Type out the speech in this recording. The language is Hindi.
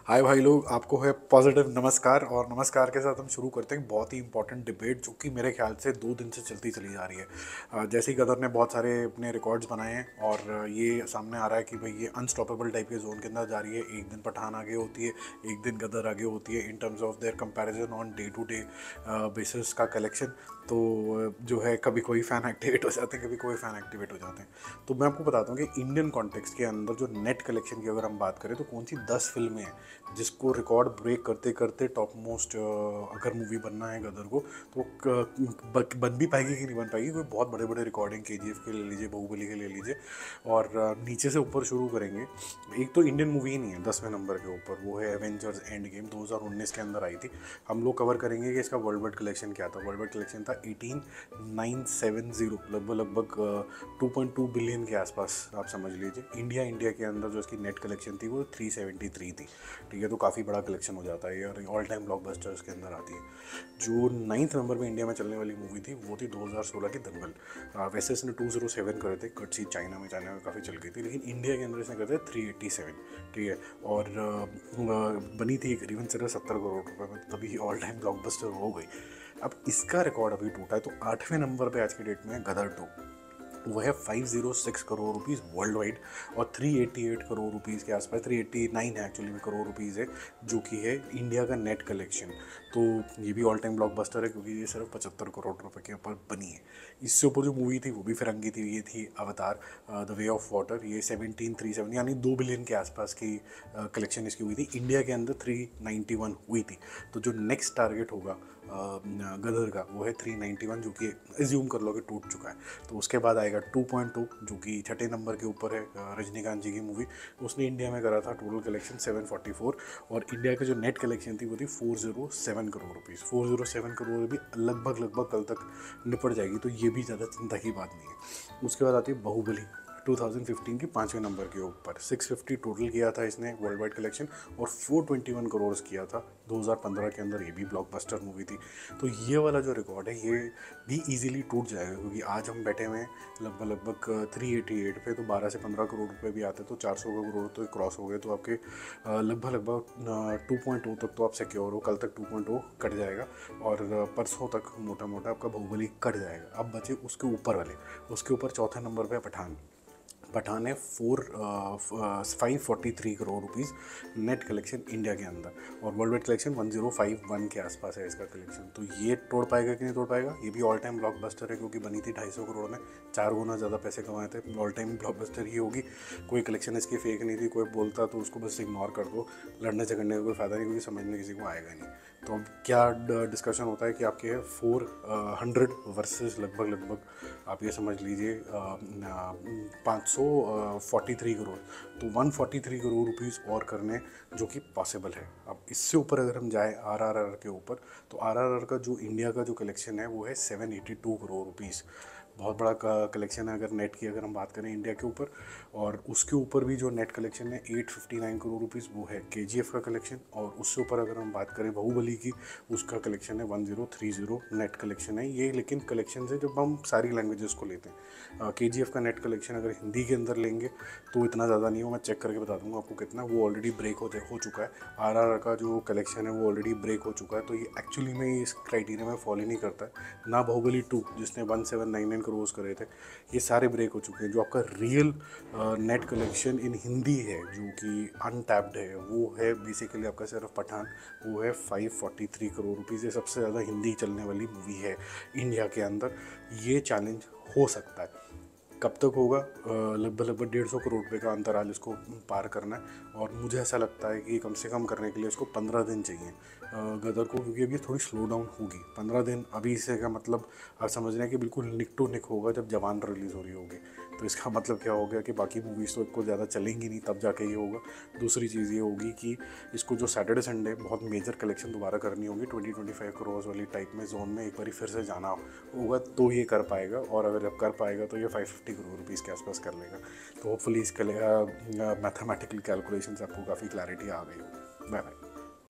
हाय भाई लोग, आपको है पॉजिटिव नमस्कार। और नमस्कार के साथ हम शुरू करते हैं बहुत ही इंपॉर्टेंट डिबेट जो कि मेरे ख्याल से 2 दिन से चलती चली जा रही है। जैसे ही गदर ने बहुत सारे अपने रिकॉर्ड्स बनाए हैं और ये सामने आ रहा है कि भाई ये अनस्टॉपेबल टाइप के जोन के अंदर जा रही है। एक दिन पठान आगे होती है, एक दिन गदर आगे होती है in terms of their comparison on day to day basis का कलेक्शन। तो जो है कभी कोई फ़ैन एक्टिवेट हो जाते हैं, कभी कोई फ़ैन एक्टिवेट हो जाते हैं। तो मैं आपको बताता हूँ कि इंडियन कॉन्टेक्स्ट के अंदर जो नेट कलेक्शन की अगर हम बात करें तो कौन सी 10 फिल्में हैं जिसको रिकॉर्ड ब्रेक करते करते टॉप मोस्ट अगर मूवी बनना है गदर को तो बन भी पाएगी कि नहीं बन पाएगी। कोई बहुत बड़े बड़े रिकॉर्डिंग KGF के ले लीजिए, बाहुबली के ले लीजिए और नीचे से ऊपर शुरू करेंगे। एक तो इंडियन मूवी ही नहीं है 10वें नंबर के ऊपर, वो है एवेंजर्स एंड गेम, 2019 के अंदर आई थी। हम लोग कवर करेंगे कि इसका वर्ल्ड वाइड कलेक्शन क्या था। वर्ल्ड वाइड कलेक्शन था 18970, लगभग लगभग 2.2 बिलियन के आसपास आप समझ लीजिए। इंडिया के अंदर जो इसकी नेट कलेक्शन थी वो 373 थी। ठीक है, तो काफ़ी बड़ा कलेक्शन हो जाता है और ऑल टाइम ब्लॉकबस्टर्स के अंदर आती है। जो 9th नंबर में इंडिया में चलने वाली मूवी थी वो थी 2016 की दंगल। वैसे इसने 207 करे थे, कट सी चाइना में काफ़ी चल गई थी, लेकिन इंडिया के अंदर इसने करे थे 387। ठीक है, और बनी थी करीबन सिर्फ 70 करोड़ रुपए में, तभी ऑल टाइम ब्लॉकबस्टर हो गई। अब इसका रिकॉर्ड अभी टूटा है, तो 8वें नंबर पे आज की डेट में है गदर 2। वो है 506 करोड़ रुपीज़ वर्ल्ड वाइड और 388 करोड़ रुपीज़ के आसपास, 389 है एक्चुअली में करोड़ रुपीज़ है जो कि है इंडिया का नेट कलेक्शन। तो ये भी ऑल टाइम ब्लॉकबस्टर है क्योंकि ये सिर्फ 75 करोड़ रुपए के ऊपर बनी है। इससे ऊपर जो मूवी थी वो भी फिरंगी थी, ये थी अवतार द वे ऑफ वाटर। ये 1737 यानी 2 बिलियन के आसपास की कलेक्शन इसकी हुई थी। इंडिया के अंदर 391 हुई थी। तो जो नेक्स्ट टारगेट होगा गदर का वो है 391, जो कि एज्यूम कर लो कि टूट चुका है। तो उसके बाद आएगा 2.2 जो कि 6ठे नंबर के ऊपर है, रजनीकांत जी की मूवी। उसने इंडिया में करा था टोटल कलेक्शन 744 और इंडिया की जो नेट कलेक्शन थी वो थी 407 करोड़ रुपीज़। 407 करोड़ भी लगभग लगभग कल तक निपट जाएगी, तो ये भी ज़्यादा चिंता की बात नहीं है। उसके बाद आती है बाहुबली 2015 की 5वें नंबर के ऊपर। 650 टोटल किया था इसने वर्ल्ड वाइड कलेक्शन और 421 करोड़ किया था 2015 के अंदर। ये भी ब्लॉकबस्टर मूवी थी। तो ये वाला जो रिकॉर्ड है ये भी इजीली टूट जाएगा क्योंकि आज हम बैठे हुए हैं लगभग लगभग 388 पे, तो 12 से 15 करोड़ रुपए भी आते तो 400 करोड़ तो क्रॉस हो गए। तो आपके लगभग लगभग 2.0 तक तो आप सिक्योर हो, कल तक 2.0 कट जाएगा और परसों तक मोटा मोटा आपका बाहुबली कट जाएगा। अब बचे उसके ऊपर वाले, उसके ऊपर चौथे नंबर पे पठान। पठान है 543 crore rupees net collection India के अंदर और वर्ल्ड वाइड कलेक्शन 1051 के आसपास है इसका कलेक्शन। तो ये तोड़ पाएगा कि नहीं तोड़ पाएगा, ये भी ऑल टाइम ब्लॉकबस्टर है क्योंकि बनी थी 250 करोड़ में, 4 गुना ज़्यादा पैसे कमाए थे। ऑल टाइम ब्लॉकबस्टर ही होगी। कोई कलेक्शन इसकी फेक नहीं थी, कोई बोलता तो उसको बस इग्नोर कर दो, लड़ने झगड़ने का कोई फ़ायदा नहीं क्योंकि समझ में किसी को आएगा नहीं। तो अब क्या डिस्कशन होता है कि आपके है 400 वर्सेस लगभग लगभग आप ये समझ लीजिए 543 करोड़। तो 143 करोड़ रुपीज़ और करने जो कि पॉसिबल है। अब इससे ऊपर अगर हम जाए RRR के ऊपर, तो RRR का जो इंडिया का जो कलेक्शन है वो है 782 करोड़ रुपीज़। बहुत बड़ा कलेक्शन है अगर नेट की अगर हम बात करें इंडिया के ऊपर। और उसके ऊपर भी जो नेट कलेक्शन है 859 करोड़ रुपीज़ वो है KGF का कलेक्शन। और उससे ऊपर अगर हम बात करें बाहुबली की, उसका कलेक्शन है 1030 नेट कलेक्शन है ये। लेकिन कलेक्शन से जब हम सारी लैंग्वेजेस को लेते हैं, KGF का नेट कलेक्शन अगर हिंदी के अंदर लेंगे तो इतना ज़्यादा नहीं हो, मैं चेक करके बता दूंगा आपको कितना। वो ऑलरेडी ब्रेक हो चुका है। RRR का जो कलेक्शन है वो ऑलरेडी ब्रेक हो चुका है। तो ये एक्चुअली में इस क्राइटेरिया में फॉलो ही नहीं करता है। ना बाहुबली 2 जिसने 1799 करोड़ करे थे, ये सारे ब्रेक हो चुके हैं। जो आपका real net collection in Hindi है जो कि अनटैप्ड है वो है बेसिकली आपका सिर्फ पठान, वो है 543 करोड़ रुपीज़। ये सबसे ज़्यादा हिंदी चलने वाली मूवी है इंडिया के अंदर। ये चैलेंज हो सकता है, कब तक होगा? लगभग लगभग 150 करोड़ रुपए का अंतराल इसको पार करना है और मुझे ऐसा लगता है कि कम से कम करने के लिए इसको 15 दिन चाहिए गदर को, क्योंकि अभी थोड़ी स्लो डाउन होगी। 15 दिन अभी से का मतलब आप समझ रहे हैं कि बिल्कुल निक टू निक होगा जब जवान रिलीज़ हो रही होगी। तो इसका मतलब क्या हो गया कि बाकी मूवीज़ तो इसको ज़्यादा चलेंगी नहीं, तब जाके ये होगा। दूसरी चीज़ ये होगी कि इसको जो सैटरडे संडे बहुत मेजर कलेक्शन दोबारा करनी होगी 20-25 करोड़ वाली टाइप में जोन में एक बार फिर से जाना होगा तो ये कर पाएगा। और अगर जब कर पाएगा तो ये 550 करोड़ रुपीज़ के आसपास कर लेगा। तो होपफुली इसके मैथमेटिकल कैलकुलेशन से आपको काफ़ी क्लैरिटी आ गई हो। Bye bye.